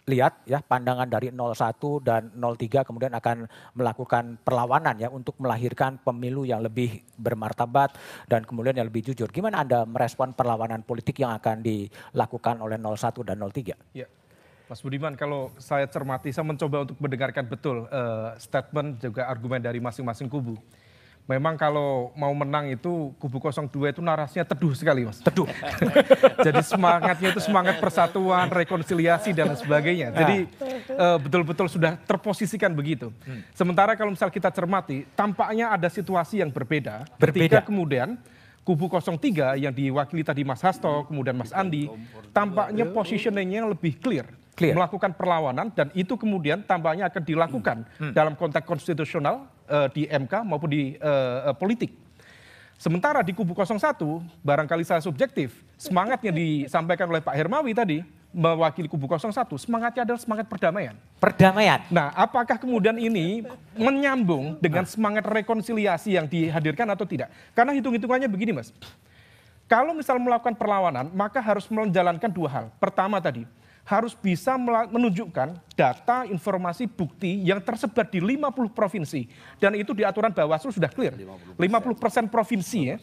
lihat ya pandangan dari 01 dan 03 kemudian akan melakukan perlawanan ya untuk melahirkan pemilu yang lebih bermartabat dan kemudian yang lebih jujur. Gimana Anda merespon perlawanan politik yang akan dilakukan oleh 01 dan 03? Ya, Mas Budiman, kalau saya cermati, saya mencoba untuk mendengarkan betul statement juga argumen dari masing-masing kubu. Memang kalau mau menang itu kubu 02 itu narasinya teduh sekali, Mas. Teduh. Jadi semangatnya itu semangat persatuan, rekonsiliasi dan sebagainya. Jadi betul-betul sudah terposisikan begitu. Sementara kalau misal kita cermati, tampaknya ada situasi yang berbeda. Ketika kemudian kubu 03 yang diwakili tadi Mas Hasto, kemudian Mas Andi, tampaknya positioningnya lebih clear. Melakukan perlawanan dan itu kemudian tampaknya akan dilakukan dalam konteks konstitusional di MK maupun di politik. Sementara di kubu 01, barangkali saya subjektif, semangatnya disampaikan oleh Pak Hermawi tadi, mewakili kubu 01, semangatnya adalah semangat perdamaian. Perdamaian. Nah, apakah kemudian ini menyambung dengan semangat rekonsiliasi yang dihadirkan atau tidak? Karena hitung-hitungannya begini, Mas. Kalau misal melakukan perlawanan, maka harus menjalankan dua hal. Pertama tadi, harus bisa menunjukkan data, informasi, bukti yang tersebar di 50 provinsi. Dan itu di aturan Bawaslu sudah clear. 50% provinsi ya.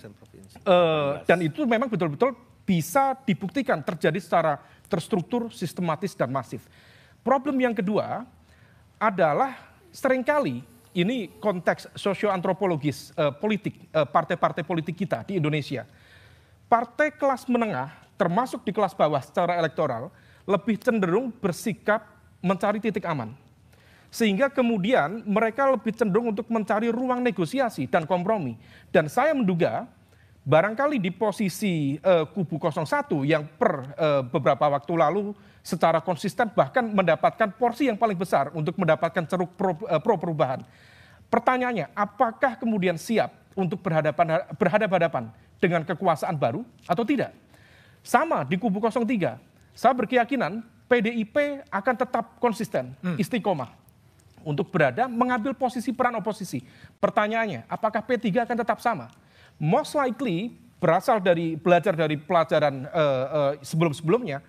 Dan itu memang betul-betul bisa dibuktikan terjadi secara terstruktur, sistematis, dan masif. Problem yang kedua adalah seringkali ini konteks sosioantropologis politik, partai-partai politik kita di Indonesia. Partai kelas menengah, termasuk di kelas bawah secara elektoral, lebih cenderung bersikap mencari titik aman. Sehingga kemudian mereka lebih cenderung untuk mencari ruang negosiasi dan kompromi. Dan saya menduga barangkali di posisi kubu 01 yang beberapa waktu lalu secara konsisten bahkan mendapatkan porsi yang paling besar untuk mendapatkan ceruk pro perubahan. Pertanyaannya, apakah kemudian siap untuk berhadapan-hadapan dengan kekuasaan baru atau tidak? Sama di kubu 03. Saya berkeyakinan PDIP akan tetap konsisten, istiqomah untuk berada mengambil posisi peran oposisi. Pertanyaannya, apakah P3 akan tetap sama? Most likely belajar dari pelajaran sebelum-sebelumnya,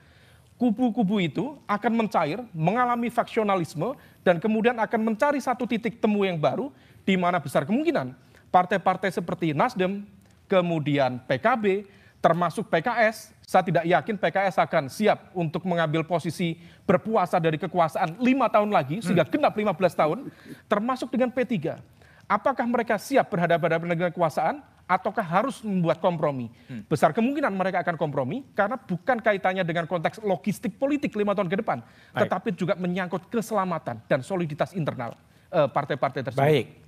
kubu-kubu itu akan mencair, mengalami faksionalisme, dan kemudian akan mencari satu titik temu yang baru, di mana besar kemungkinan partai-partai seperti Nasdem, kemudian PKB, termasuk PKS, saya tidak yakin PKS akan siap untuk mengambil posisi berpuasa dari kekuasaan 5 tahun lagi, sehingga genap 15 tahun, termasuk dengan P3. Apakah mereka siap berhadapan-hadapan dengan kekuasaan, ataukah harus membuat kompromi? Besar kemungkinan mereka akan kompromi, karena bukan kaitannya dengan konteks logistik politik 5 tahun ke depan, tetapi juga menyangkut keselamatan dan soliditas internal partai-partai tersebut. Baik.